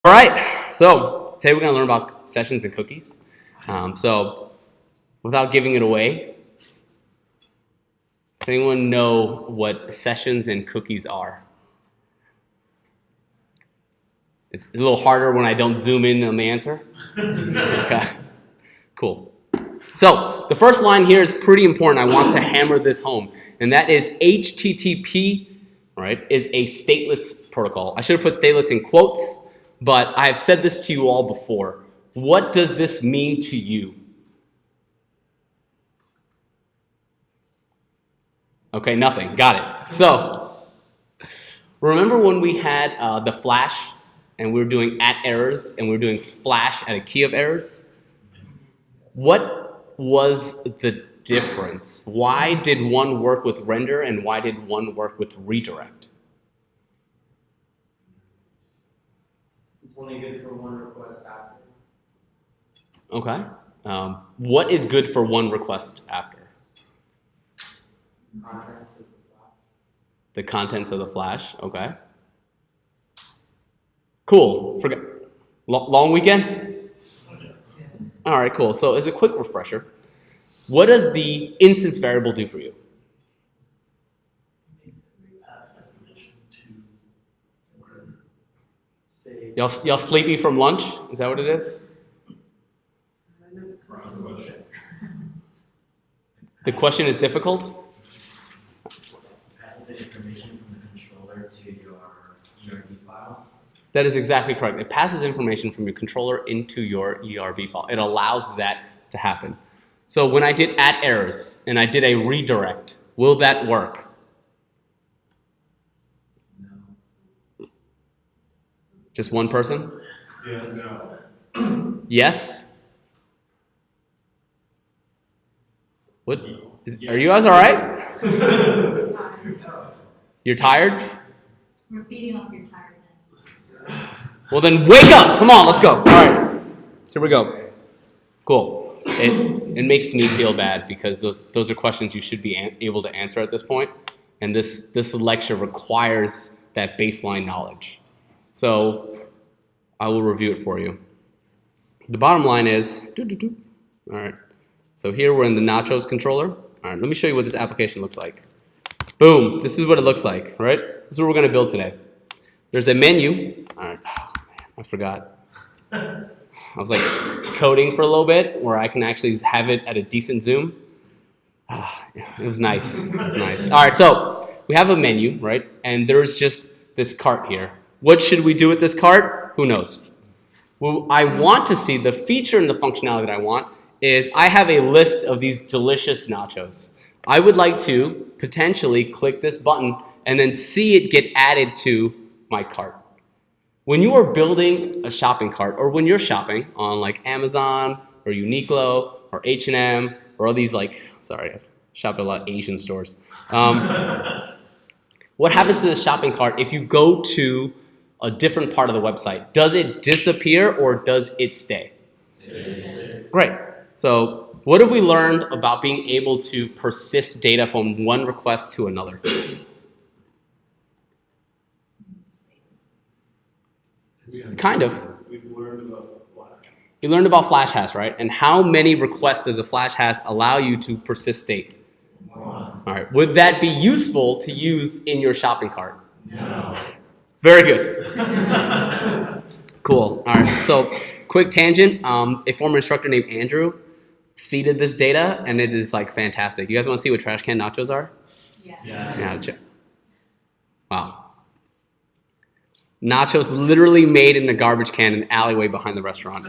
All right, so today we're going to learn about sessions and cookies. So without giving it away, does anyone know what sessions and cookies are? It's a little harder when I don't zoom in on the answer. Okay, cool. So the first line here is pretty important. I want to hammer this home, and that is HTTP, right, is a stateless protocol. I should have put stateless in quotes, but I have said this to you all before. What does this mean to you? Okay, nothing. Got it. So remember when we had the flash and we were doing at errors and we were doing flash at a key of errors? What was the difference? Why did one work with render and why did one work with redirect? It's only good for one request after. Okay. What is good for one request after? Contents of the flash. The contents of the flash. Okay. Cool. Forget. Long weekend? All right, cool. So as a quick refresher, what does the instance variable do for you? Say, Y'all sleepy from lunch? Is that what it is? The question is difficult? Passes the information from the controller to your ERB file. That is exactly correct. It passes information from your controller into your ERB file. It allows that to happen. So when I did at errors and I did a redirect, will that work? No. Just one person? yes. No. Yes? What? Are you guys all right? You're tired? We're feeding off your tiredness. Well then wake up! Come on, let's go. All right, here we go. Cool. It makes me feel bad because those are questions you should be able to answer at this point, and this lecture requires that baseline knowledge. So I will review it for you. The bottom line is, all right. So here we're in the Nachos controller. All right, let me show you what this application looks like. Boom, this is what it looks like, right? This is what we're gonna build today. There's a menu. All right, oh, man, I forgot. I was like coding for a little bit where I can actually have it at a decent zoom. It was nice, it was nice. All right, so we have a menu, right? And there's just this cart here. What should we do with this cart? Who knows? Well, I want to see the feature and the functionality that I want is I have a list of these delicious nachos. I would like to potentially click this button and then see it get added to my cart. When you are building a shopping cart or when you're shopping on like Amazon or Uniqlo or H&M or all these I shop at a lot of Asian stores. What happens to the shopping cart if you go to a different part of the website? Does it disappear or does it stay? Great. So what have we learned about being able to persist data from one request to another? Kind of. We've learned about the flash. You learned about flash hash, right? And how many requests does a flash hash allow you to persist state? One. All right. Would that be useful to use in your shopping cart? No. Very good. Cool. All right. So quick tangent. A former instructor named Andrew seeded this data, and it is like fantastic. You guys want to see what trash can nachos are? Yes. Yeah. Wow. Nachos literally made in a garbage can in the alleyway behind the restaurant.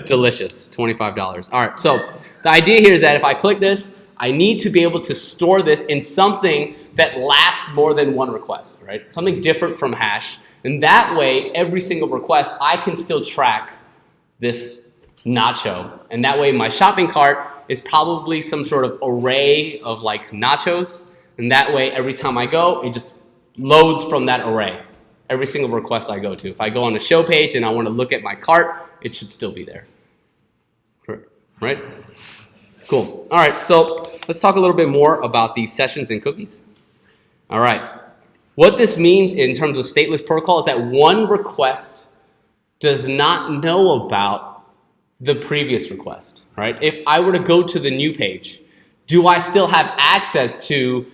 Delicious. $25. All right. So the idea here is that if I click this, I need to be able to store this in something that lasts more than one request, right? Something different from hash. And that way, every single request, I can still track this nacho. And that way, my shopping cart is probably some sort of array of like nachos. And that way, every time I go, it just loads from that array. Every single request I go to. If I go on a show page and I want to look at my cart, it should still be there. Right? Cool. All right, so let's talk a little bit more about these sessions and cookies. All right. What this means in terms of stateless protocol is that one request does not know about the previous request, right? If I were to go to the new page, do I still have access to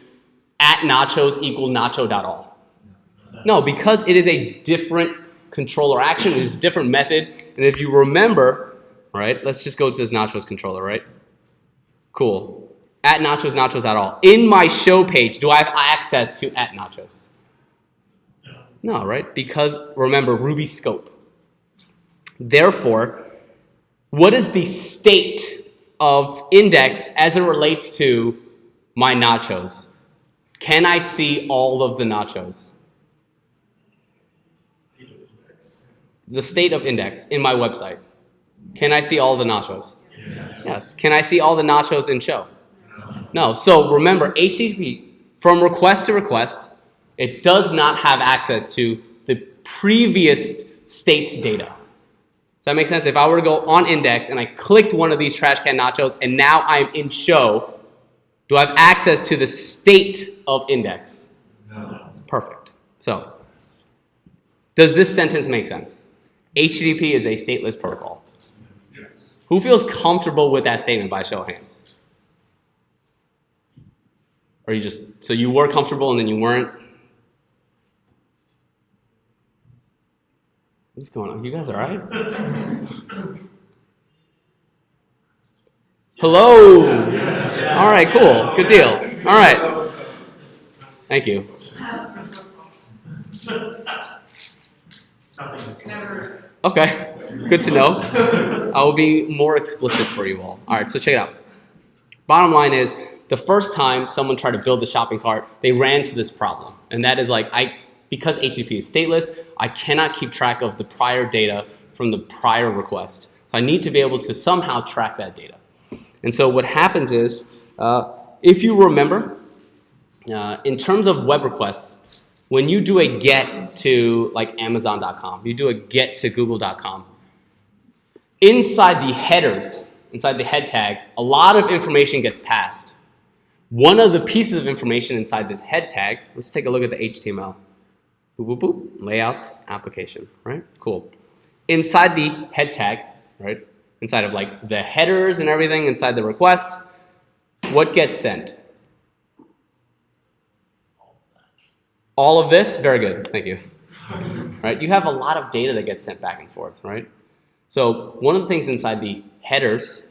@nachos equal nacho.all? No, because it is a different controller action, it is a different method, and if you remember, right, let's just go to this nachos controller, right? Cool. @nachos.all. In my show page, do I have access to @nachos? No, right? Because remember, Ruby scope. Therefore, what is the state of index as it relates to my nachos? Can I see all of the nachos? The state of index in my website. Can I see all the nachos? Yes. Can I see all the nachos in show? No. So remember, HTTP, from request to request, it does not have access to the previous state's data. Does that make sense? If I were to go on index and I clicked one of these trash can nachos and now I'm in show, do I have access to the state of index? No. Perfect. So, does this sentence make sense? HTTP is a stateless protocol. Yes. Who feels comfortable with that statement by show of hands? Or you just, so you were comfortable and then you weren't? What's going on? You guys all right? Hello. All right, cool. Good deal. All right. Thank you. Okay, good to know. I will be more explicit for you all. All right, so check it out. Bottom line is, the first time someone tried to build the shopping cart, they ran into this problem. And that is like, because HTTP is stateless, I cannot keep track of the prior data from the prior request. So I need to be able to somehow track that data. And so what happens is, if you remember, in terms of web requests, when you do a get to like Amazon.com, you do a get to Google.com, inside the headers, inside the head tag, a lot of information gets passed. One of the pieces of information inside this head tag, let's take a look at the HTML. Boop, boop, boop, layouts, application, right? Cool. Inside the head tag, right? Inside of like the headers and everything, inside the request, what gets sent? All of this? Very good, thank you. Right? You have a lot of data that gets sent back and forth, right? So one of the things inside the headers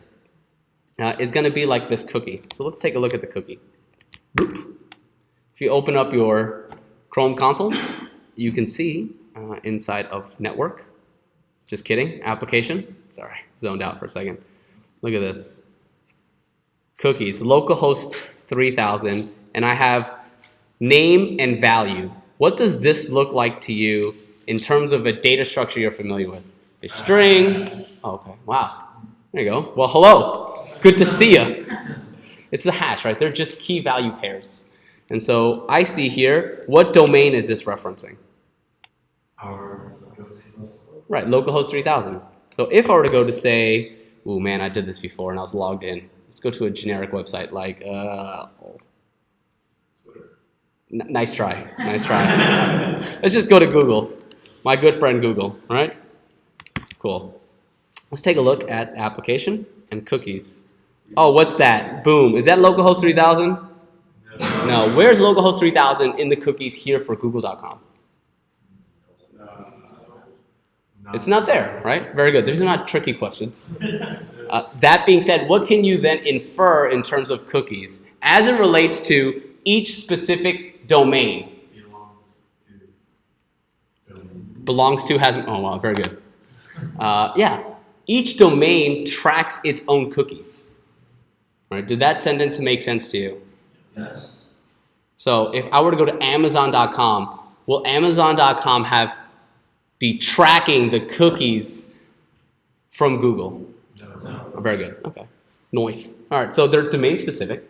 is going to be like this cookie. So let's take a look at the cookie. Boop. If you open up your Chrome console, you can see inside of network, just kidding, application, sorry, zoned out for a second. Look at this. Cookies, localhost 3000, and I have name and value. What does this look like to you in terms of a data structure you're familiar with? A string. Oh, okay. Wow. There you go. Well, hello. Good to see you. It's the hash, right? They're just key value pairs. And so I see here, what domain is this referencing? Right, localhost 3000. So if I were to go to say, oh man, I did this before and I was logged in. Let's go to a generic website like, nice try, nice try. Let's just go to Google, my good friend Google, all right? Cool. Let's take a look at application and cookies. Oh, what's that? Boom, is that localhost 3000? No, where's localhost 3000 in the cookies here for google.com? It's not there, right? Very good. These are not tricky questions. That being said, what can you then infer in terms of cookies as it relates to each specific domain? Belongs to, has, oh wow, very good. Yeah, each domain tracks its own cookies. Right? Did that sentence make sense to you? Yes. So if I were to go to Amazon.com, will Amazon.com be tracking the cookies from Google? No. Oh, very good. Okay. Nice. All right. So they're domain specific,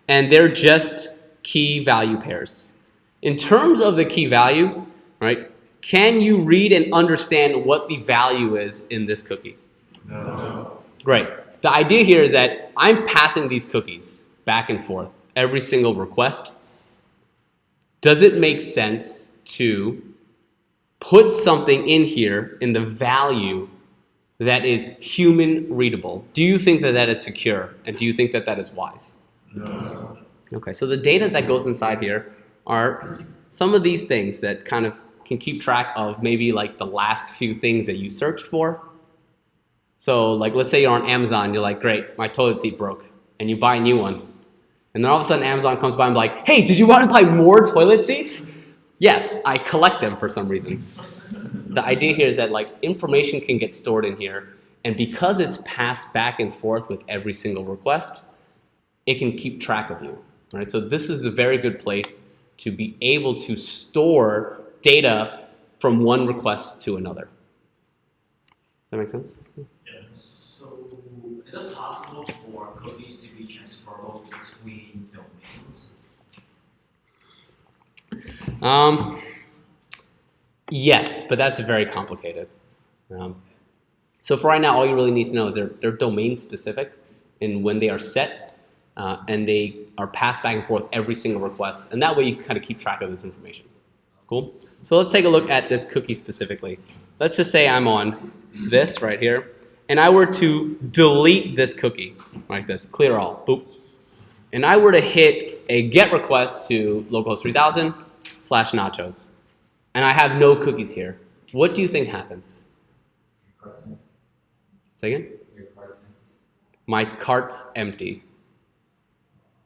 and they're just key value pairs. In terms of the key value, right? Can you read and understand what the value is in this cookie? No. Great. The idea here is that I'm passing these cookies back and forth every single request. Does it make sense to put something in here in the value that is human readable, do you think that that is secure? And do you think that that is wise? No. Okay, so the data that goes inside here are some of these things that kind of can keep track of maybe like the last few things that you searched for. So like let's say you're on Amazon, you're like, great, my toilet seat broke, and you buy a new one. And then all of a sudden Amazon comes by and be like, hey, did you want to buy more toilet seats? Yes, I collect them for some reason. The idea here is that like information can get stored in here, and because it's passed back and forth with every single request, it can keep track of you, right? So this is a very good place to be able to store data from one request to another. Does that make sense? So, is it possible for cookies to be transferable between domains? Yes, but that's very complicated. So for right now, all you really need to know is they're domain specific, and when they are set, and they are passed back and forth every single request, and that way you can kind of keep track of this information. Cool? So let's take a look at this cookie specifically. Let's just say I'm on this right here, and I were to delete this cookie like this, clear all, boop. And I were to hit a GET request to localhost 3000/nachos, and I have no cookies here. What do you think happens? Say again? My cart's empty.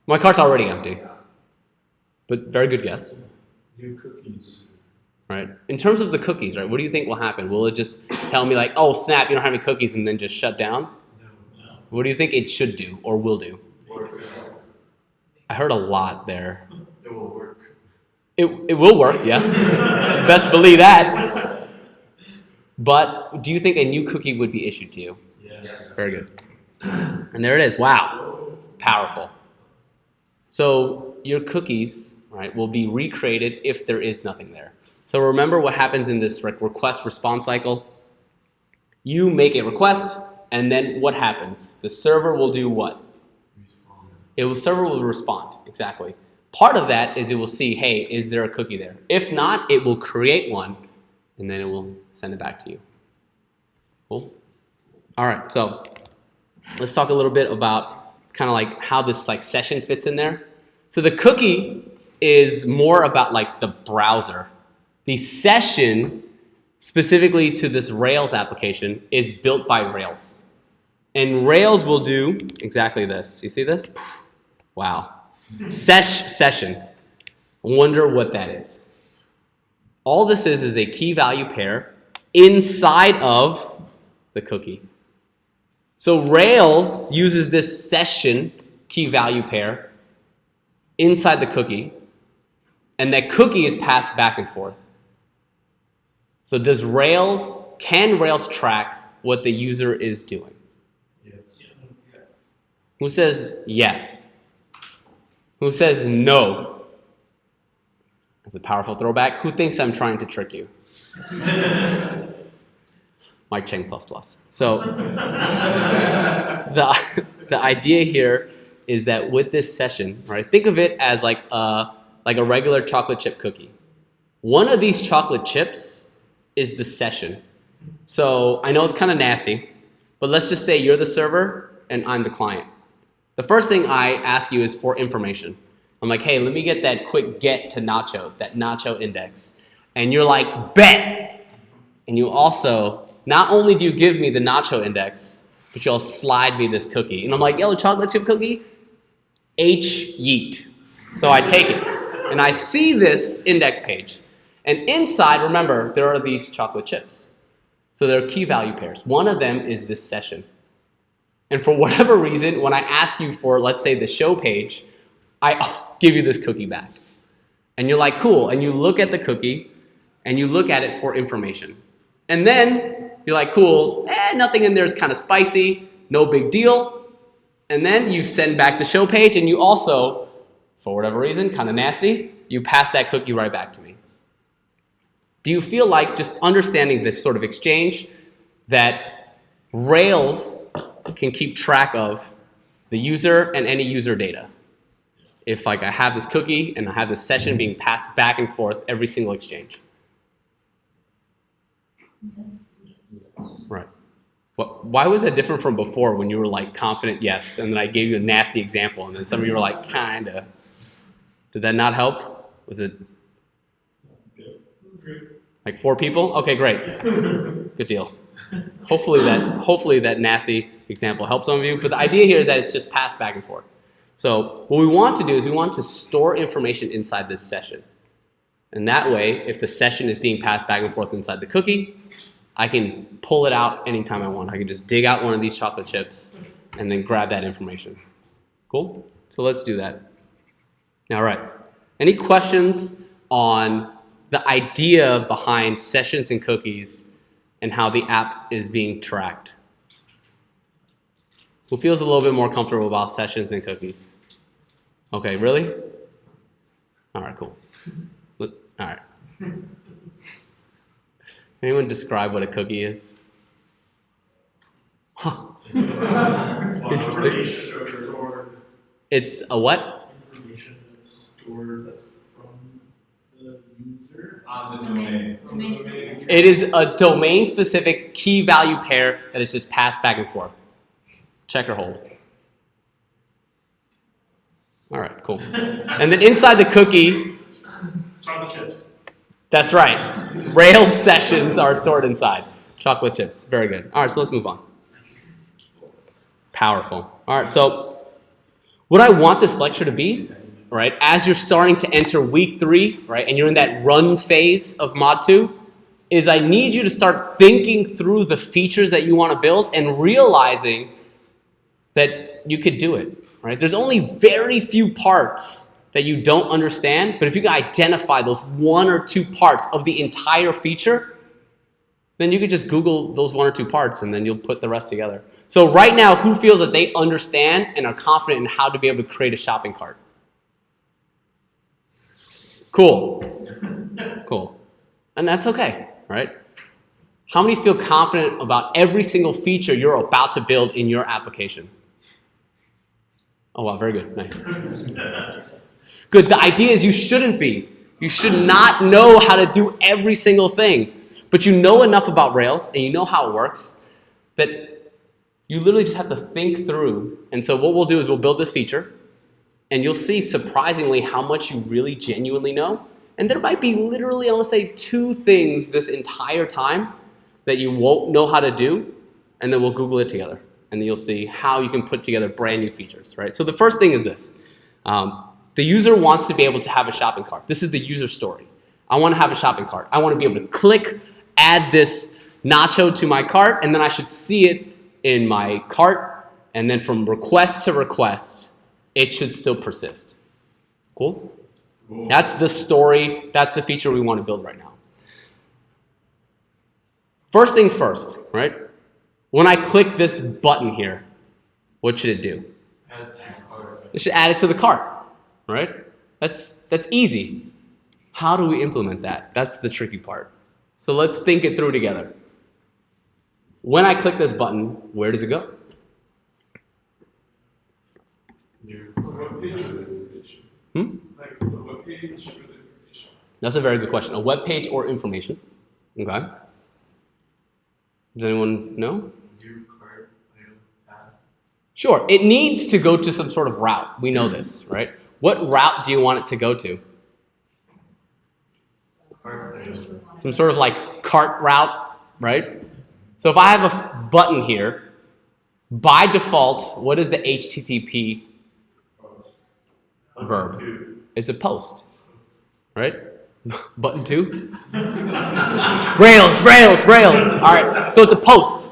My cart's already empty. But very good guess. New cookies. Right? In terms of the cookies, right, what do you think will happen? Will it just tell me like, oh snap, you don't have any cookies, and then just shut down? No. What do you think it should do or will do? I heard a lot there. It will work. It will work, yes. Best believe that. But do you think a new cookie would be issued to you? Yes. Very good. And there it is. Wow. Powerful. So your cookies, right, will be recreated if there is nothing there. So remember what happens in this request response cycle. You make a request, and then what happens? The server will do what? The server will respond, exactly. Part of that is it will see, hey, is there a cookie there? If not, it will create one, and then it will send it back to you. Cool? All right, so let's talk a little bit about kind of like how this like session fits in there. So the cookie is more about like the browser. The session, specifically to this Rails application, is built by Rails. And Rails will do exactly this. You see this? Wow. Session. I wonder what that is. All this is a key value pair inside of the cookie. So Rails uses this session key value pair inside the cookie, and that cookie is passed back and forth. So can Rails track what the user is doing? Yes. Who says yes? Who says no? That's a powerful throwback. Who thinks I'm trying to trick you? Mike Cheng ++. So the idea here is that with this session, right? Think of it as like a regular chocolate chip cookie. One of these chocolate chips is the session. So I know it's kind of nasty, but let's just say you're the server and I'm the client. The first thing I ask you is for information. I'm like, hey, let me get that quick get to nachos, that nacho index. And you're like, bet! And you also, not only do you give me the nacho index, but you'll slide me this cookie. And I'm like, yo, chocolate chip cookie? H yeet. So I take it, and I see this index page. And inside, remember, there are these chocolate chips. So there are key value pairs. One of them is this session. And for whatever reason, when I ask you for, let's say, the show page, I give you this cookie back. And you're like, cool. And you look at the cookie, and you look at it for information. And then you're like, cool, nothing in there is kind of spicy, no big deal. And then you send back the show page, and you also, for whatever reason, kind of nasty, you pass that cookie right back to me. Do you feel like, just understanding this sort of exchange, that Rails can keep track of the user and any user data? If like I have this cookie and I have this session being passed back and forth every single exchange. Right. Why was that different from before when you were like confident yes, and then I gave you a nasty example, and then some of you were like kinda? Did that not help? Was it like 4 people? Okay, great. Good deal. Hopefully that nasty example helps some of you. But the idea here is that it's just passed back and forth. So what we want to do is we want to store information inside this session. And that way, if the session is being passed back and forth inside the cookie, I can pull it out anytime I want. I can just dig out one of these chocolate chips and then grab that information. Cool? So let's do that. All right. Any questions on the idea behind sessions and cookies and how the app is being tracked? Who feels a little bit more comfortable about sessions and cookies? Okay, really? All right, cool. All right. Anyone describe what a cookie is? Huh. Interesting. Stored It's a what? information that's stored from the user. On the Domain domain. specific. It is a domain-specific key value pair that is just passed back and forth. Check or hold. All right, cool. And then inside the cookie, Chocolate chips. that's right. Rails sessions are stored inside. Chocolate chips. Very good. All right, so let's move on. Powerful. All right, so what I want this lecture to be, right, as you're starting to enter week 3, right, and you're in that run phase of Mod 2, is I need you to start thinking through the features that you want to build and realizing that you could do it, right? There's only very few parts that you don't understand, but if you can identify those 1 or 2 parts of the entire feature, then you could just Google those 1 or 2 parts and then you'll put the rest together. So right now, who feels that they understand and are confident in how to be able to create a shopping cart? Cool. Cool. And that's okay, right? How many feel confident about every single feature you're about to build in your application? Oh, wow, very good. Nice. Good. The idea is you shouldn't be. You should not know how to do every single thing. But you know enough about Rails and you know how it works that you literally just have to think through. And so what we'll do is we'll build this feature and you'll see surprisingly how much you really genuinely know. And there might be literally, I want to say, 2 things this entire time that you won't know how to do, and then we'll Google it together. And then you'll see how you can put together brand new features, right? So the first thing is this. The user wants to be able to have a shopping cart. This is the user story. I want to have a shopping cart. I want to be able to click, add this nacho to my cart, and then I should see it in my cart, and then from request to request, it should still persist. Cool? That's the story. That's the feature we want to build right now. First things first, right? When I click this button here, what should it do? It should add it to the cart, right? That's easy. How do we implement that? That's the tricky part. So let's think it through together. When I click this button, where does it go? Your web page with information. Like the web page with information. That's a very good question. A web page or information? Okay. Does anyone know? Your cart item path. Sure. It needs to go to some sort of route. We know this, right? What route do you want it to go to? Cart item. Some sort of like cart route, right? So if I have a button here, by default, what is the HTTP verb? It's a post, right? Button 2? Rails. All right, so it's a post,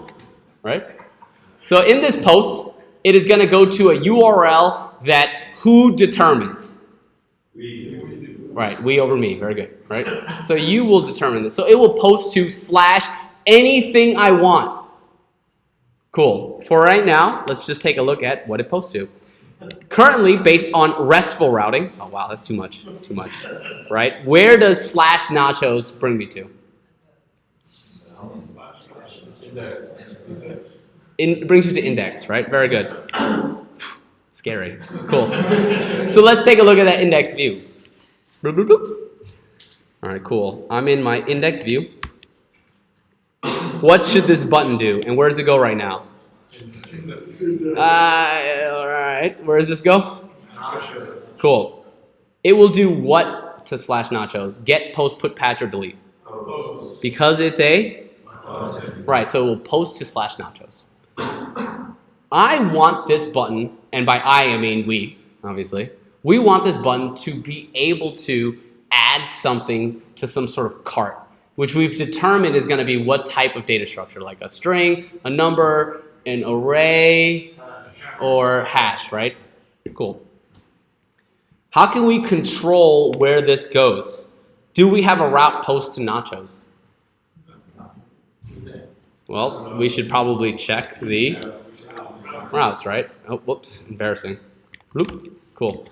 right? So in this post, it is going to go to a URL that who determines? Right, we over me, very good, right? So you will determine this. So it will post to / anything I want. Cool. For right now, let's just take a look at what it posts to. Currently, based on RESTful routing, oh wow, that's too much, right? Where does / nachos bring me to? It brings you to index, right? Very good. Scary. Cool. So let's take a look at that index view. Bloop, bloop, bloop. All right, cool. I'm in my index view. what should this button do? And where does it go right now? All right. Where does this go? Cool. It will do what to slash nachos? Get, post, put, patch, or delete? Because it's a? Right, so it will post to slash nachos. I want this button, and by I mean we, obviously. We want this button to be able to add something to some sort of cart, which we've determined is going to be what type of data structure, like a string, a number, an array, or hash, right? Cool. How can we control where this goes? Do we have a route post to nachos? Well, we should probably check the routes, right? Oh, whoops, embarrassing. Bloop. Cool.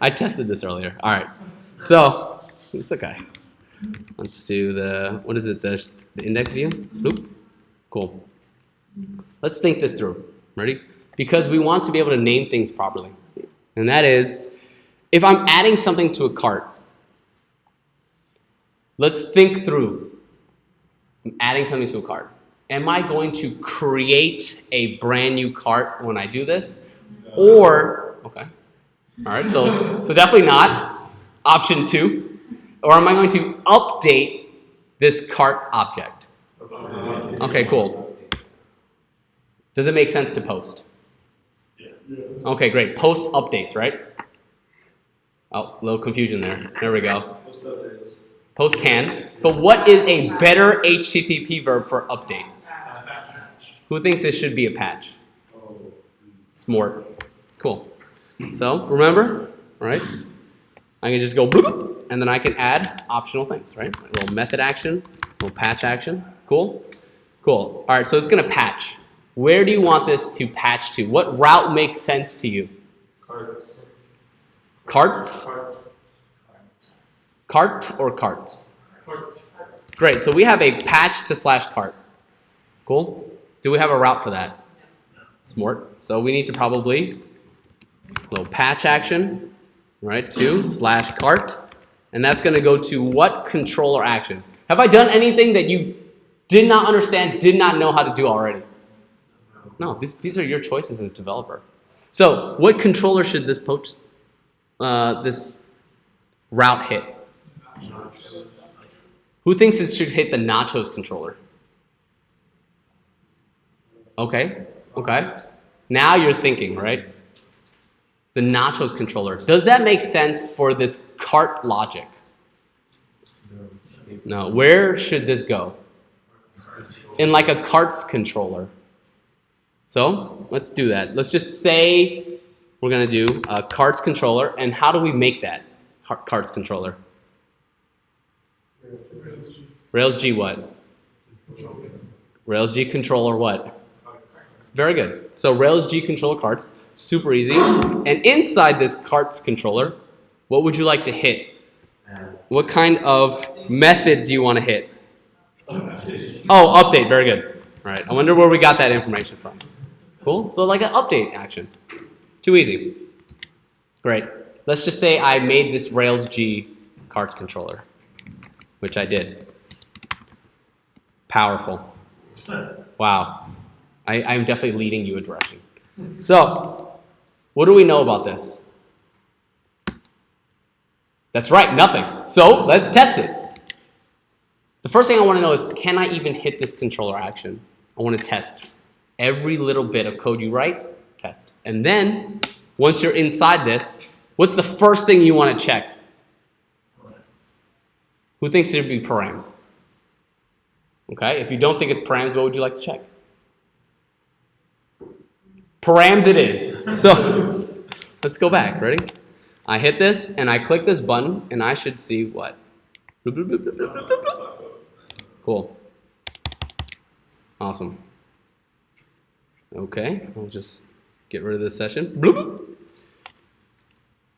I tested this earlier. All right. So, it's okay. Let's do the, what is it, the index view? Bloop. Cool. Let's think this through. Ready? Because we want to be able to name things properly. And that is, if I'm adding something to a cart, let's think through. I'm adding something to a cart. Am I going to create a brand new cart when I do this? Or, okay. All right, so definitely not. Option 2. Or am I going to update this cart object? Okay, cool. Does it make sense to post? Okay, great. Post updates, right? Oh, a little confusion there. There we go. Post can. But what is a better HTTP verb for update? Who thinks this should be a patch? Smart. Cool. So, remember, right? I can just go bloop, and then I can add optional things, right? A little method action, a little patch action. Cool? Cool. All right, so it's going to patch. Where do you want this to patch to? What route makes sense to you? Carts? Cart or carts? Great, so we have a patch to slash cart. Cool? Do we have a route for that? Smart. So we need to probably, a little patch action, right, to slash cart. And that's going to go to what controller action? Have I done anything that you did not understand, did not know how to do already? No, these are your choices as developer. So what controller should this post, this route hit? Who thinks it should hit the nachos controller? Okay, okay. Now you're thinking, right? The nachos controller. Does that make sense for this cart logic? No. Where should this go? In like a carts controller. So let's do that. Let's just say we're going to do a carts controller. And how do we make that carts controller? Rails G what? Rails G controller what? Very good. So Rails G controller carts, super easy. And inside this carts controller, what would you like to hit? What kind of method do you want to hit? Oh, update. Very good. All right. I wonder where we got that information from. Cool. So like an update action. Too easy. Great. Let's just say I made this Rails G carts controller, which I did. Powerful. Wow. I'm definitely leading you a direction. So, what do we know about this? That's right, nothing. So, let's test it. The first thing I want to know is, can I even hit this controller action? I want to test. Every little bit of code you write, test. And then, once you're inside this, what's the first thing you want to check? Who thinks it should be params? Okay, if you don't think it's params, what would you like to check? Params it is. So let's go back. Ready? I hit this and I click this button and I should see what? Bloop, bloop, bloop, bloop, bloop, bloop, bloop. Cool. Awesome. Okay, I'll just get rid of this session. Bloop, bloop.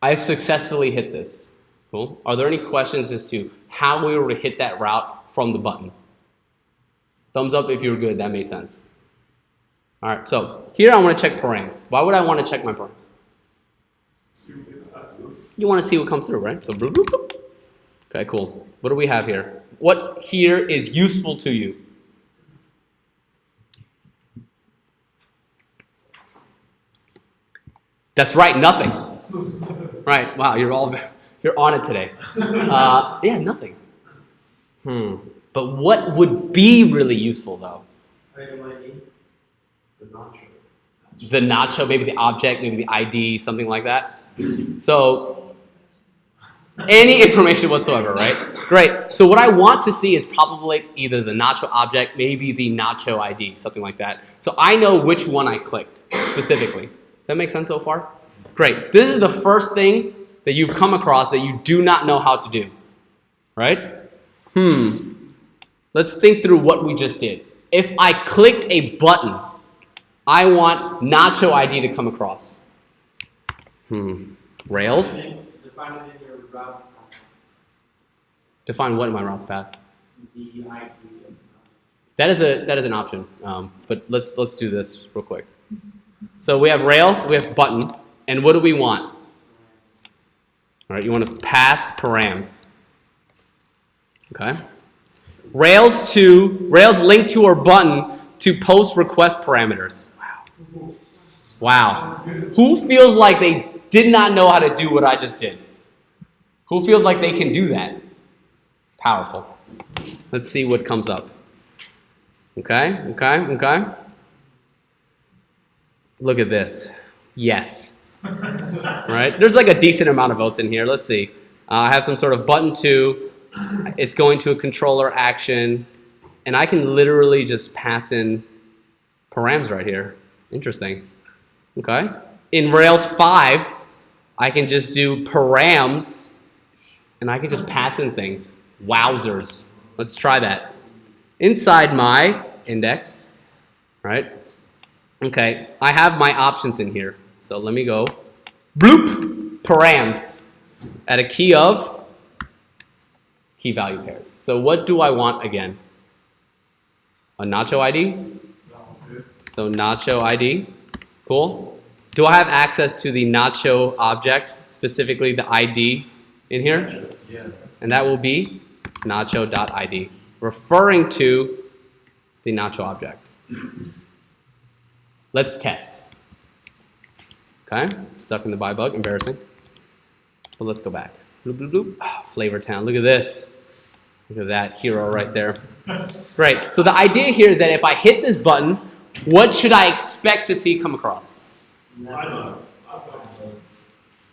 I've successfully hit this. Cool. Are there any questions as to how we were to hit that route from the button? Thumbs up if you were good, that made sense. All right, so here I want to check params. Why would I want to check my params? You want to see what comes through, right? So bloop, bloop, bloop. Okay, cool. What do we have here? What here is useful to you? That's right, nothing. Right, wow, you're on it today. Yeah, nothing. But what would be really useful though? Item ID. The nacho. The nacho, maybe the object, maybe the ID, something like that. So any information whatsoever, right? Great. So what I want to see is probably either the nacho object, maybe the nacho ID, something like that. So I know which one I clicked specifically. Does that make sense so far? Great. This is the first thing that you've come across that you do not know how to do, right? Let's think through what we just did. If I clicked a button, I want nacho ID to come across. Rails? Define it in your routes path. Define what in my routes path? The ID. That is an option. But let's do this real quick. So we have Rails, we have button, and what do we want? All right, you want to pass params. Okay. Rails link to our button to post request parameters. Wow. Who feels like they did not know how to do what I just did? Who feels like they can do that? Powerful. Let's see what comes up. Okay. Look at this. Yes. Right? There's like a decent amount of votes in here. Let's see. I have some sort of button 2. It's going to a controller action. And I can literally just pass in params right here. Interesting. Okay. In Rails 5, I can just do params, and I can just pass in things. Wowzers. Let's try that. Inside my index, right? Okay, I have my options in here. So let me go. Bloop! Params. At a key of key value pairs. So what do I want again? A nacho ID? So nacho ID. Cool. Do I have access to the nacho object, specifically the ID in here? Yes. And that will be nacho.id, referring to the nacho object. Let's test. Okay, stuck in the buy bug, embarrassing. But let's go back. Bloop, bloop, bloop. Oh, Flavor Town, look at this. Look at that hero right there. Great, so the idea here is that if I hit this button, what should I expect to see come across?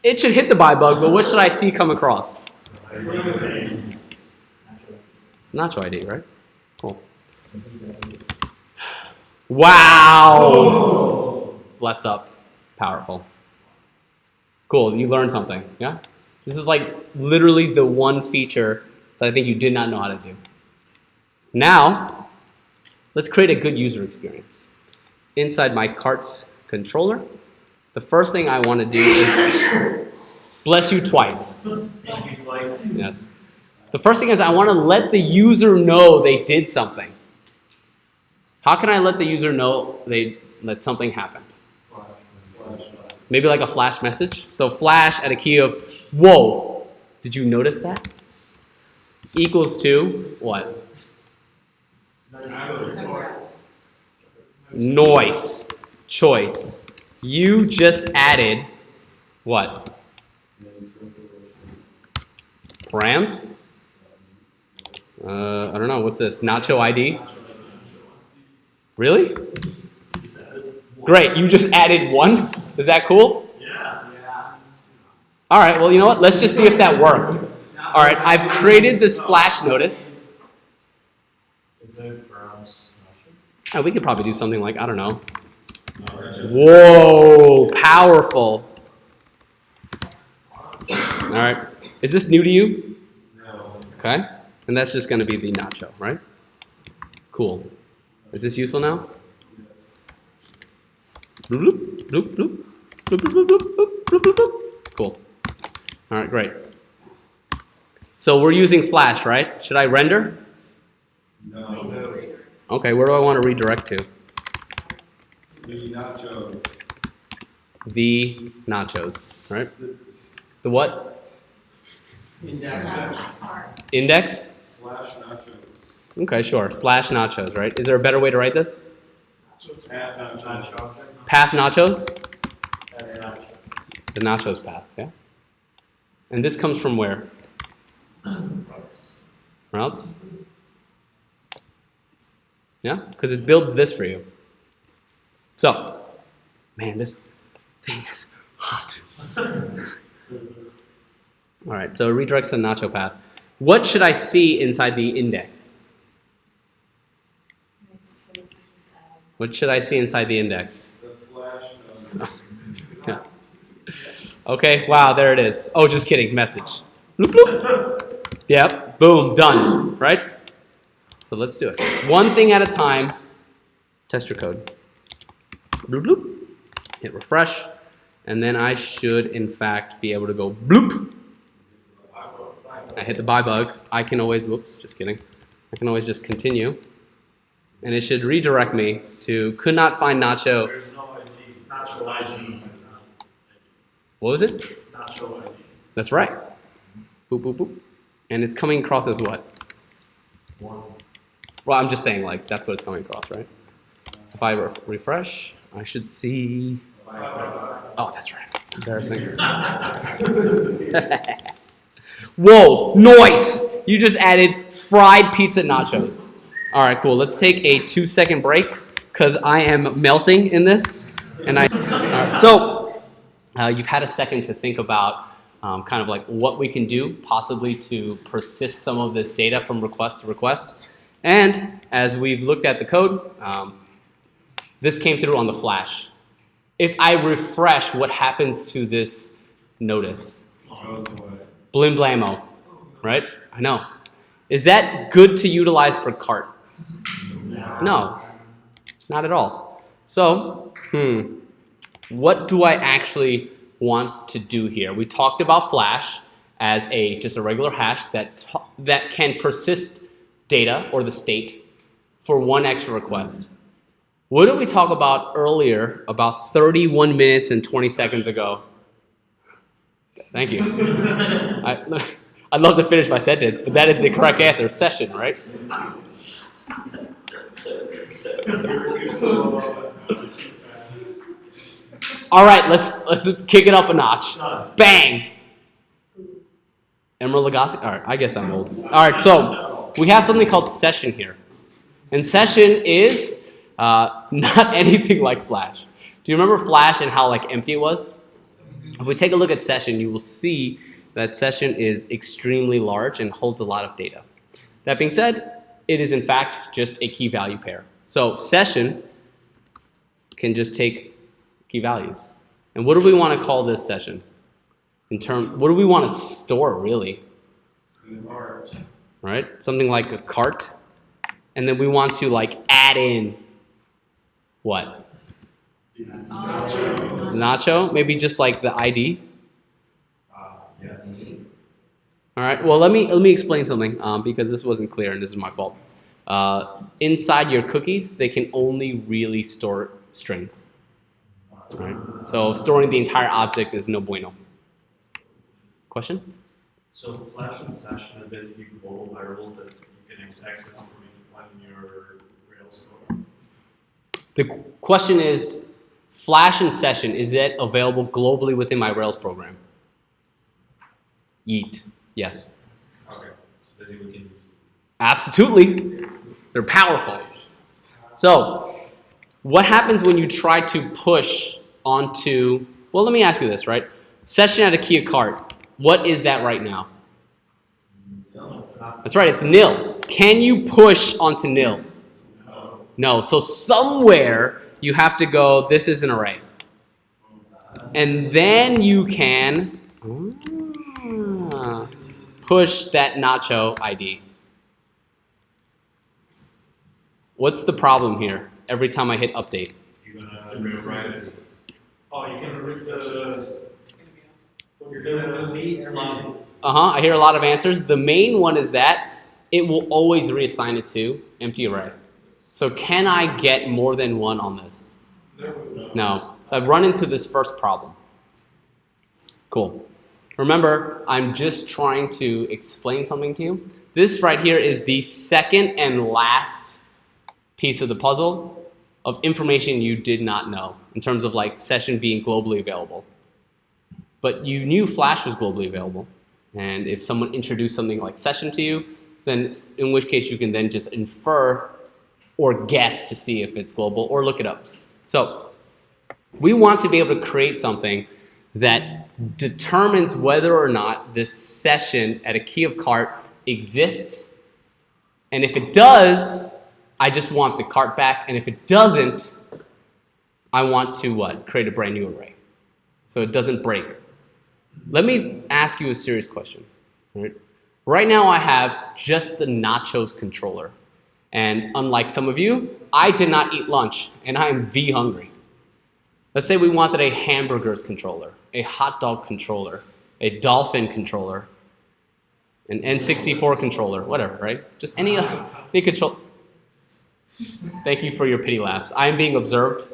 It should hit the buy bug, but what should I see come across? Nacho ID, right? Cool. Wow! Bless up. Powerful. Cool, you learned something, yeah? This is like literally the one feature that I think you did not know how to do. Now, let's create a good user experience. Inside my carts controller, the first thing I want to do is bless you twice. Thank you twice. Yes. The first thing is I want to let the user know they did something. How can I let the user know that something happened? Maybe like a flash message. So flash at a key of, whoa, did you notice that? Equals to what? Noise. Choice. You just added what? Params? I don't know. What's this? Nacho ID? Really? Great. You just added one? Is that cool? Yeah. All right. Well, you know what? Let's just see if that worked. All right. I've created this flash notice. Oh, we could probably do something like, I don't know. Whoa. Powerful. All right. Is this new to you? No. Okay. And that's just going to be the nacho, right? Cool. Is this useful now? Yes. Bloop, bloop, bloop, bloop, bloop, bloop, bloop, bloop, bloop, bloop. Cool. All right, great. So we're using Flash, right? Should I render? No. Okay, where do I want to redirect to? The nacho. The nachos, right? The what? Index. Index? Slash nachos. Okay, sure. Slash nachos, right? Is there a better way to write this? At nachos. Path nachos? That's not. The nachos path, yeah. And this comes from where? Routes? Yeah, because it builds this for you. So, man, this thing is hot. All right, so it redirects to the nacho path. What should I see inside the index? What should I see inside the index? The flash nachos. Yeah. Okay, wow, there it is. Oh, just kidding, message. Bloop, bloop. Yep, boom, done, right? So let's do it. One thing at a time, test your code. Bloop, bloop. Hit refresh, and then I should, in fact, be able to go bloop. I hit the buy bug. I can always, whoops, just kidding. I can always just continue. And it should redirect me to could not find nacho. There's no ID. Nacho ID. What was it? Nacho ID. That's right. Boop, boop, boop. And it's coming across as what? One. Well, I'm just saying, like, that's what it's coming across, right? If I refresh, I should see... Oh, that's right. Embarrassing. Whoa, noise! You just added fried pizza nachos. All right, cool. Let's take a 2-second break because I am melting in this. And all right, so you've had a second to think about kind of like what we can do possibly to persist some of this data from request to request. And as we've looked at the code, this came through on the flash. If I refresh, what happens to this notice? Goes away. Blim blamo, right? I know. Is that good to utilize for cart? No, not at all. So, what do I actually want to do here? We talked about flash as just a regular hash that can persist data or the state for one extra request. What did we talk about earlier, about 31 minutes and 20 seconds ago? Thank you. I'd love to finish my sentence, but that is the correct answer. Session, right? All right, let's kick it up a notch. Bang! Emerald Lagasse? All right, I guess I'm old. All right, so we have something called session here. And session is not anything like Flash. Do you remember Flash and how like empty it was? If we take a look at session, you will see that session is extremely large and holds a lot of data. That being said, it is in fact just a key value pair. So session can just take key values. And what do we want to call this session? What do we want to store really? Right? Something like a cart. And then we want to like add in what? Nacho? Maybe just like the ID? Yes. All right, well, let me explain something because this wasn't clear and this is my fault. Inside your cookies, they can only really store strings. Right? So storing the entire object is no bueno. Question? So Flash and Session is basically global variables that you can access from your Rails program. The question is, Flash and Session, is it available globally within my Rails program? Yeet. Yes. Okay. So basically we can use Absolutely. They're powerful. So, what happens when you try to push onto, well, let me ask you this, right? Session at a key of cart. What is that right now? That's right, it's nil. Can you push onto nil? No. So somewhere you have to go, this is an array. And then you can push that nacho ID. What's the problem here? Every time I hit update. you're gonna rewrite it. Oh, you're gonna remove you're gonna delete lines. I hear a lot of answers. The main one is that it will always reassign it to empty array. So can I get more than one on this? No. So I've run into this first problem. Cool. Remember, I'm just trying to explain something to you. This right here is the second and last piece of the puzzle of information you did not know in terms of like session being globally available. But you knew Flash was globally available. And if someone introduced something like session to you, then in which case you can then just infer or guess to see if it's global or look it up. So we want to be able to create something that determines whether or not this session at a key of cart exists. And if it does, I just want the cart back. And if it doesn't, I want to what? Create a brand new array. So it doesn't break. Let me ask you a serious question. Right now I have just the nachos controller. And unlike some of you, I did not eat lunch and I am V hungry. Let's say we wanted a hamburgers controller, a hot dog controller, a dolphin controller, an N64 controller, whatever, right? Just any control. Thank you for your pity laughs. I am being observed,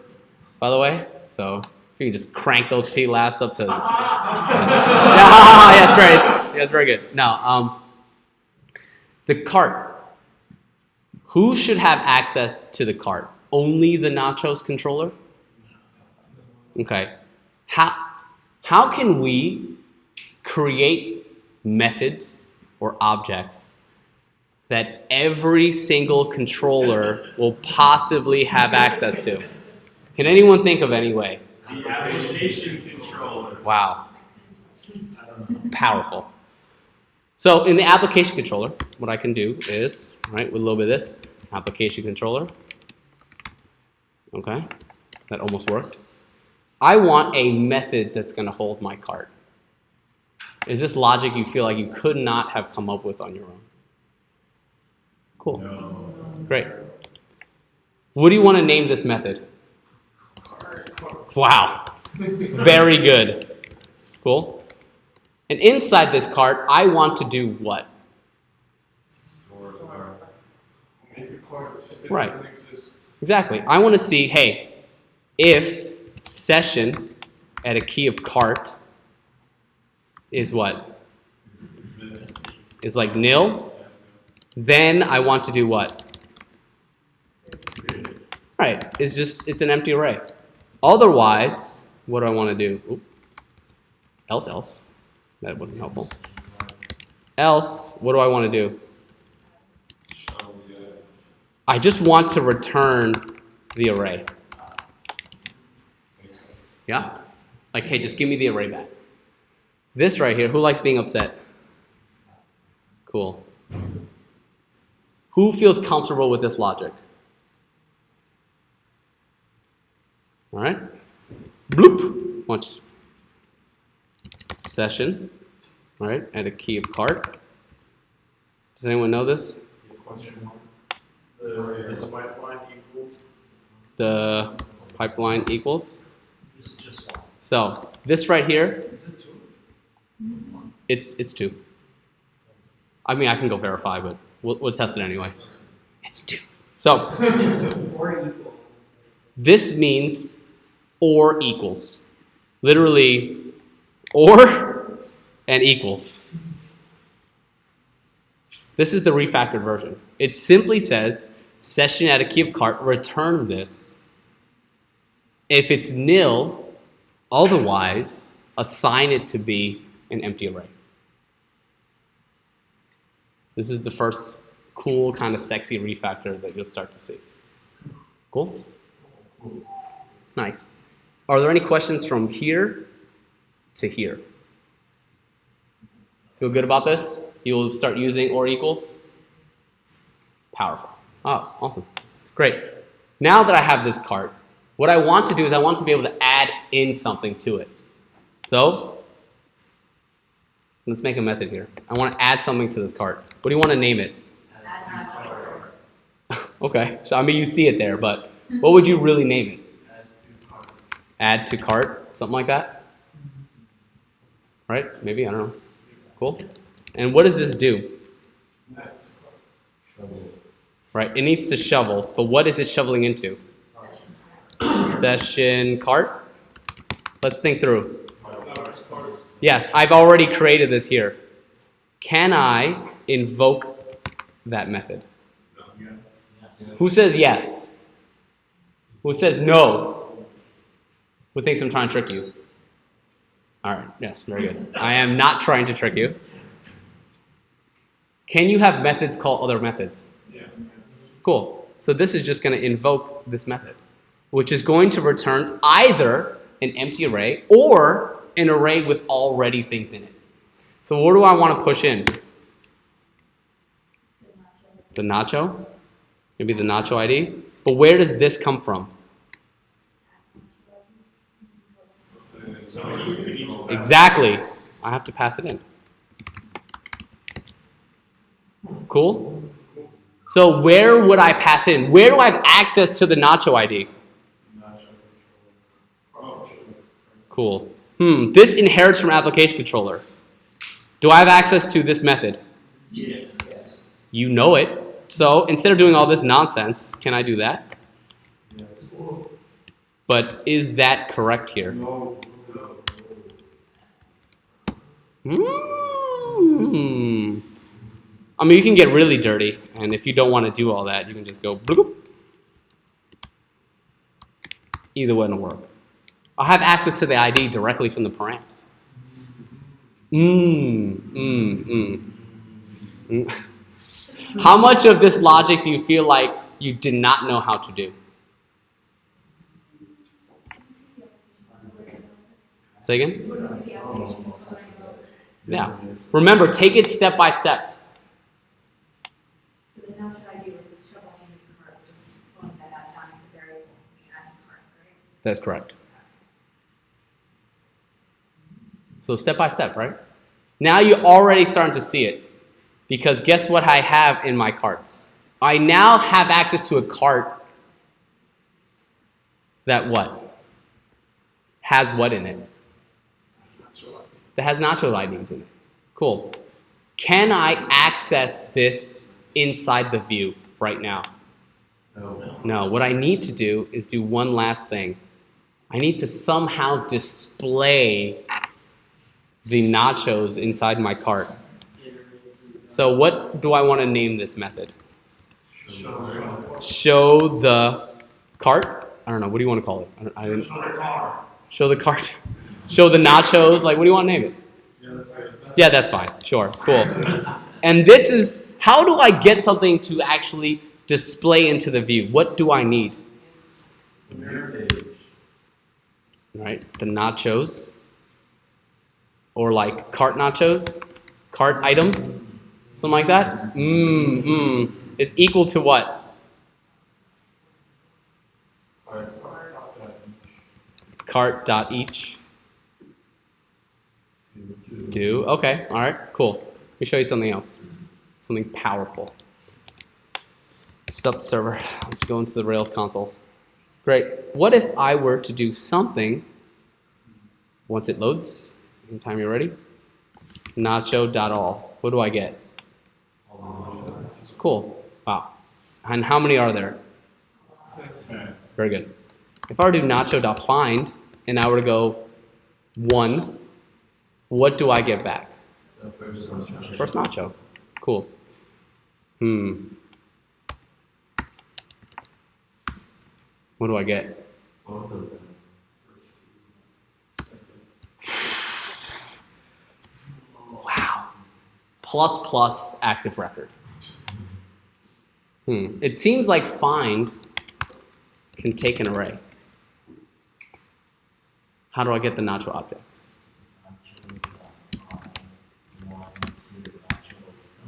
by the way, so if you can just crank those pity laughs up to... Yes, yes, great. Yes, very good. Now, the cart. Who should have access to the cart? Only the nachos controller? Okay. How can we create methods or objects that every single controller will possibly have access to? Can anyone think of any way? The application controller. Wow. Powerful. So in the application controller, what I can do is, right, with a little bit of this, application controller. Okay, that almost worked. I want a method that's going to hold my cart. Is this logic you feel like you could not have come up with on your own? Cool. No. Great. What do you want to name this method? Wow. Very good. Cool. And inside this cart, I want to do what? Make a cart if it Right. doesn't exist. Exactly. I want to see, hey, if session at a key of cart is what? Is like nil, then I want to do what? Right. It's an empty array. Otherwise, what do I want to do? Oop. Else. That wasn't helpful. Else, what do I want to do? I just want to return the array. Yeah? Like, hey, just give me the array back. This right here, who likes being upset? Cool. Who feels comfortable with this logic? All right? Bloop. Watch. Session, all right, at a key of cart. Does anyone know this? Question mark. The pipeline equals. The pipeline equals. Just one. So this right here, Is it two? it's 2. I mean, I can go verify, but we'll test it anyway. It's 2. So Or equal. this means or equals. Literally, or and equals. This is the refactored version. It simply says session at a key of cart, return this. If it's nil, otherwise, assign it to be an empty array. This is the first cool, kind of sexy refactor that you'll start to see. Cool? Nice. Are there any questions from here to here? Feel good about this? You'll start using or equals? Powerful. Oh, awesome. Great. Now that I have this cart, what I want to do is I want to be able to add in something to it. So let's make a method here. I want to add something to this cart. What do you want to name it? Okay, so I mean you see it there, but what would you really name it? Add to cart, something like that? Right? Maybe, I don't know. Cool. And what does this do? Right, it needs to shovel, but what is it shoveling into? Session cart? Let's think through. Yes, I've already created this here. Can I invoke that method? Who says yes? Who says no? Who thinks I'm trying to trick you? All right, yes, very good. I am not trying to trick you. Can you have methods call other methods? Yeah. Cool. So this is just going to invoke this method, which is going to return either an empty array or an array with already things in it. So what do I want to push in? The nacho? Maybe the nacho ID? But where does this come from? Exactly. I have to pass it in. Cool? So where would I pass in? Where do I have access to the nacho ID? Cool. This inherits from application controller. Do I have access to this method? Yes. You know it. So instead of doing all this nonsense, can I do that? Yes. But is that correct here? No. I mean, you can get really dirty, and if you don't want to do all that, you can just go bloop. Either way, it'll work. I'll have access to the ID directly from the params. How much of this logic do you feel like you did not know how to do? Say again? Yeah. Remember, take it step by step. So then how should I do it? Shoveling in the cart, just pulling that out down to the variable, add to cart, right? That's correct. So step by step, right? Now you're already starting to see it. Because guess what I have in my carts? I now have access to a cart that what? Has what in it? That has nacho IDs in it. Cool. Can I access this inside the view right now? No. What I need to do is do one last thing. I need to somehow display the nachos inside my cart. So what do I want to name this method? Show the cart? I don't know. What do you want to call it? Show the cart. Show the nachos. Like, what do you want to name it? Yeah, that's fine. Sure. Cool. And this is, how do I get something to actually display into the view? What do I need? Right? The nachos. Or like cart nachos. Cart items. Something like that. Is equal to what? Cart.each. Do. Okay. All right. Cool. Let me show you something else. Something powerful. Stop the server. Let's go into the Rails console. Great. What if I were to do something once it loads? Anytime you're ready. Nacho.all. What do I get? Cool. Wow. And how many are there? 10. Very good. If I were to do nacho.find and I were to go 1, what do I get back? First nacho. Cool. What do I get? Wow. ++ active record. It seems like find can take an array. How do I get the nacho objects?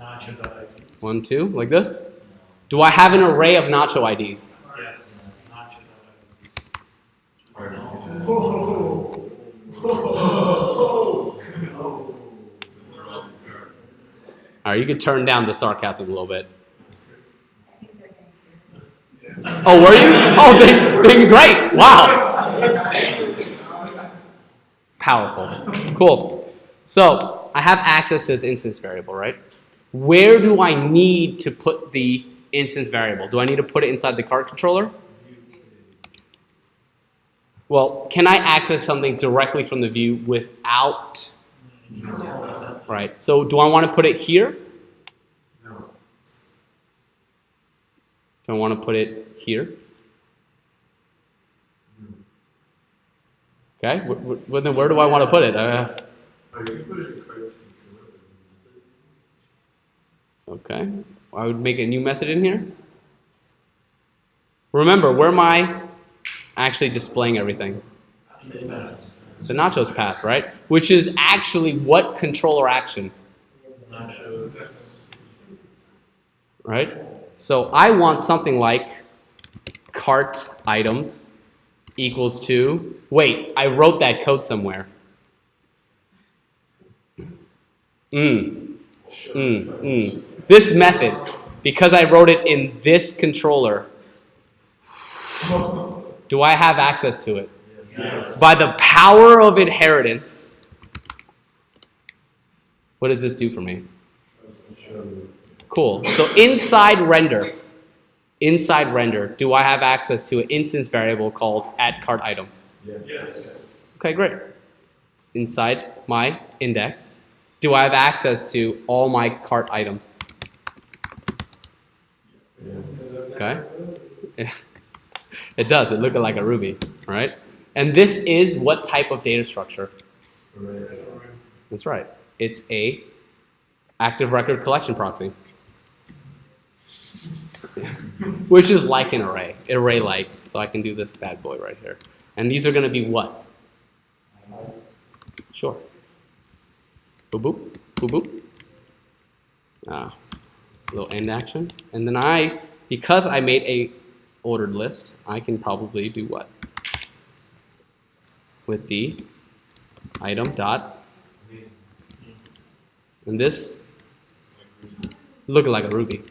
Nacho.id. 1, 2, like this? Do I have an array of nacho IDs? Yes. Nacho.id. All right, you could turn down the sarcasm a little bit. I think they're getting serious. Oh, were you? Oh, they're great. Wow. Powerful. Cool. So I have access to this instance variable, right? Where do I need to put the instance variable? Do I need to put it inside the cart controller? Well, can I access something directly from the view without Right. So do I want to put it here? No. Do I want to put it here? Okay. Then where do I want to put it? Oh, you can put it in cards controller. Okay. I would make a new method in here. Remember, where am I actually displaying everything? The nachos path, right? Which is actually what controller action, Nachos. right? So I want something like cart items equals to, wait, I wrote that code somewhere. This method, because I wrote it in this controller, do I have access to it? Yes. By the power of inheritance, what does this do for me? Cool. So inside render, do I have access to an instance variable called addCartItems? Yes. Okay, great. Inside my index, do I have access to all my cart items? Okay. It does. It looks like a Ruby, right? And this is what type of data structure? That's right. It's a active record collection proxy, which is like an array-like. So I can do this bad boy right here. And these are going to be what? Sure. Boop, boop, boop, boop. Little end action. And then because I made a ordered list, I can probably do what? With the item dot. And this look like a Ruby.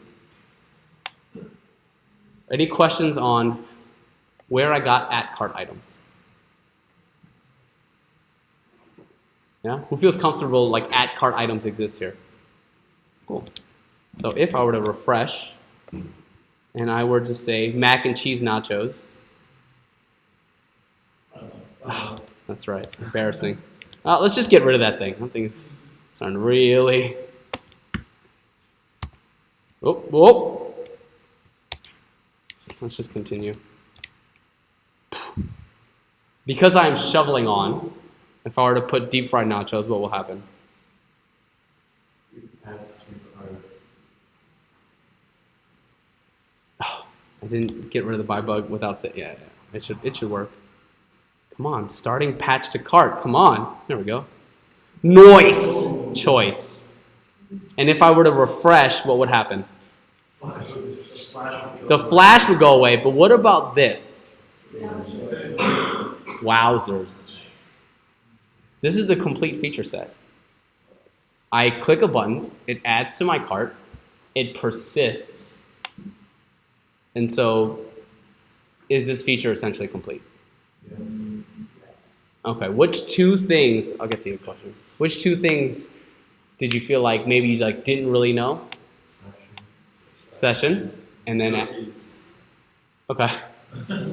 Any questions on where I got @CartItems? Yeah? Who feels comfortable like @CartItems exists here? Cool. So if I were to refresh and I were to say mac and cheese nachos. Oh, that's right. Embarrassing. Let's just get rid of that thing. That thing is starting to really. Oh. Let's just continue. Because I'm shoveling on, if I were to put deep fried nachos, what will happen? Oh, I didn't get rid of the buy bug without saying, yeah, it should work. Come on, starting patch to cart, come on. There we go. Noise choice. And if I were to refresh, what would happen? The flash would go away, but what about this? Wowzers. This is the complete feature set. I click a button, it adds to my cart, it persists. And so, is this feature essentially complete? Yes. Okay, which two things, I'll get to your question. Which two things did you feel like maybe you didn't really know? Session, and then, okay,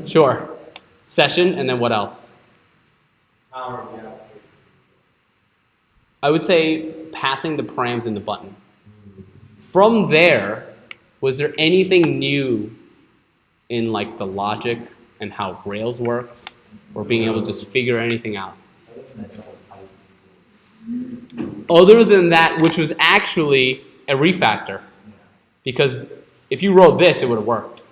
sure. Session, and then what else? I would say passing the params in the button. From there, was there anything new in like the logic and how Rails works, or being able to just figure anything out? Other than that, which was actually a refactor. Because if you wrote this, it would have worked.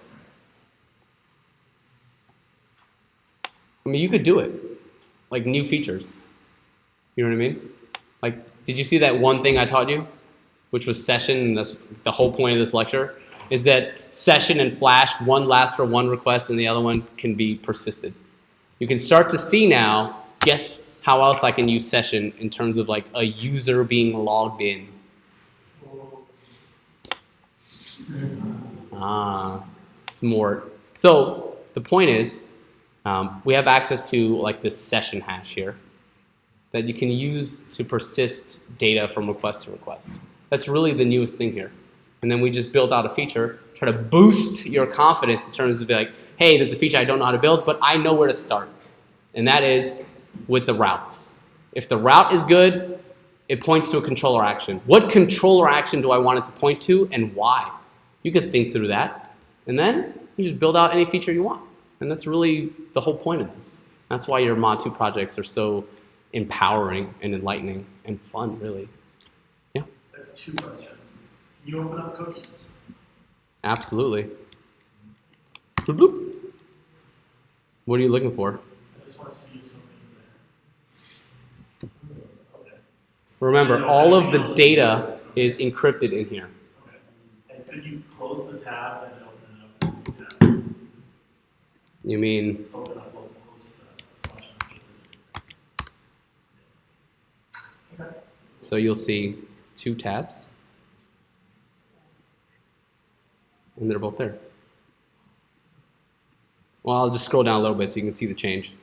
I mean, you could do it. Like new features. You know what I mean? Like, did you see that one thing I taught you? Which was session, and the whole point of this lecture is that session and flash, one lasts for one request and the other one can be persisted. You can start to see now, guess how else I can use session in terms of like a user being logged in. Smart. So the point is, we have access to like this session hash here that you can use to persist data from request to request. That's really the newest thing here. And then we just built out a feature, try to boost your confidence in terms of like, hey, there's a feature I don't know how to build, but I know where to start. And that is with the routes. If the route is good, it points to a controller action. What controller action do I want it to point to and why? You could think through that, and then you just build out any feature you want. And that's really the whole point of this. That's why your Mod 2 projects are so empowering and enlightening and fun, really. Yeah, I have two questions. Can you open up cookies? absolutely. Bloop, bloop. What are you looking for? I just want to see if something's there. Okay. Remember, all of the data is encrypted in here. Okay. And could you close the tab and open up a new tab? You mean, Open up localhost slash Okay. so you'll see 2 tabs, and they're both there. Well, I'll just scroll down a little bit so you can see the change.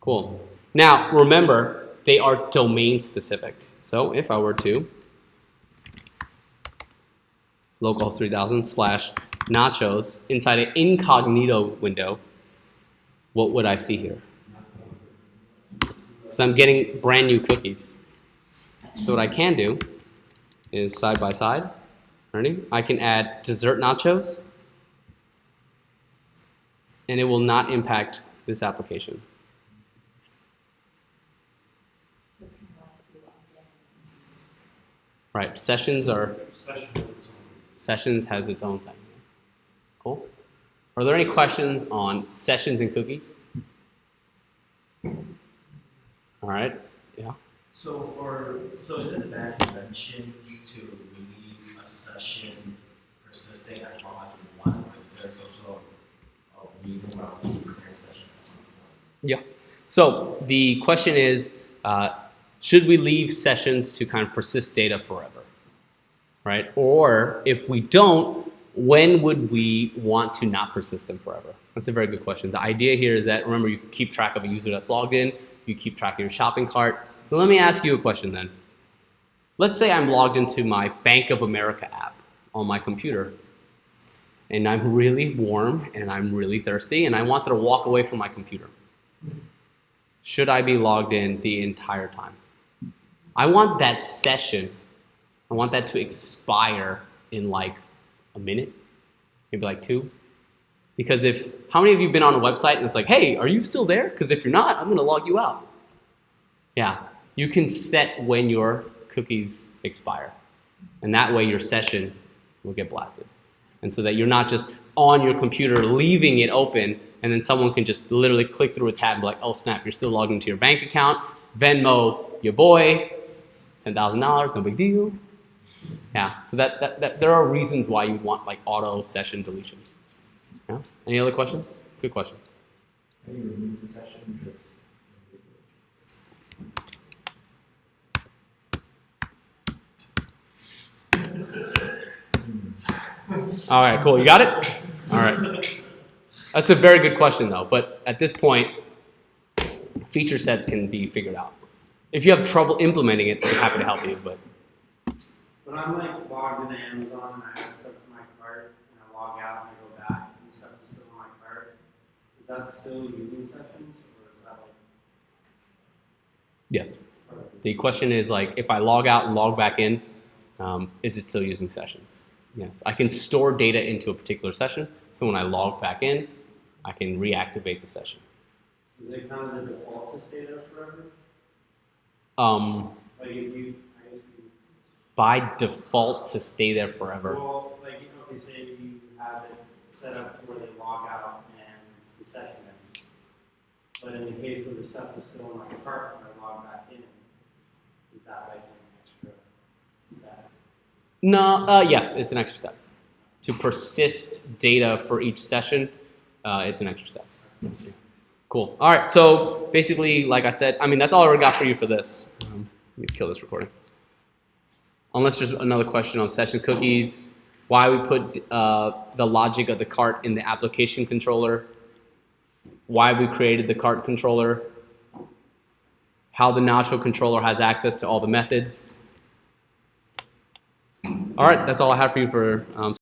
Cool. Now, remember, they are domain specific. So if I were to localhost 3000 / nachos inside an incognito window, what would I see here? So I'm getting brand new cookies. So what I can do is side by side. Ready? I can add dessert nachos, and it will not impact this application. Right, sessions has its own thing. Cool. Are there any questions on sessions and cookies? All right, yeah. So isn't that convention to leave a session persisting as long as we want, because there's also a reason why we need to clear session at some point? Yeah. So the question is, should we leave sessions to kind of persist data forever, right? Or if we don't, when would we want to not persist them forever? That's a very good question. The idea here is that, remember, you keep track of a user that's logged in, you keep track of your shopping cart. So let me ask you a question then. Let's say I'm logged into my Bank of America app on my computer, and I'm really warm and I'm really thirsty and I want to walk away from my computer. Should I be logged in the entire time? I want that session, I want that to expire in like a minute, maybe like 2. Because how many of you have been on a website and it's like, hey, are you still there? Because if you're not, I'm gonna log you out. Yeah, you can set when your cookies expire. And that way your session will get blasted. And so that you're not just on your computer leaving it open and then someone can just literally click through a tab and be like, oh snap, you're still logged into your bank account, Venmo your boy, $10,000, no big deal. Yeah, so that there are reasons why you want like auto session deletion. Yeah? Any other questions? Good question. Can you remove the session just? All right, cool. You got it? All right. That's a very good question, though. But at this point, feature sets can be figured out. If you have trouble implementing it, we're happy to help you. But When I'm like logged into Amazon and I add stuff to my cart and I log out and I go back and stuff is still in my cart, is that still using sessions or is that like? yes, the question is like, if I log out and log back in, is it still using sessions? Yes, I can store data into a particular session. So when I log back in, I can reactivate the session. Is it kind of the default to stay there forever? Like if you, I guess you, By default to stay there forever. well, like, okay, say you have it set up where they log out and the session ends. But in the case where the stuff is still in my cart when I log back in, is that like an extra step? No, yes, it's an extra step. To persist data for each session, it's an extra step. Yeah. Cool. All right, so basically, like I said, I mean, that's all I already got for you for this. Let me kill this recording. Unless there's another question on session cookies, why we put the logic of the cart in the application controller, why we created the cart controller, how the Nacho controller has access to all the methods. All right, that's all I have for you for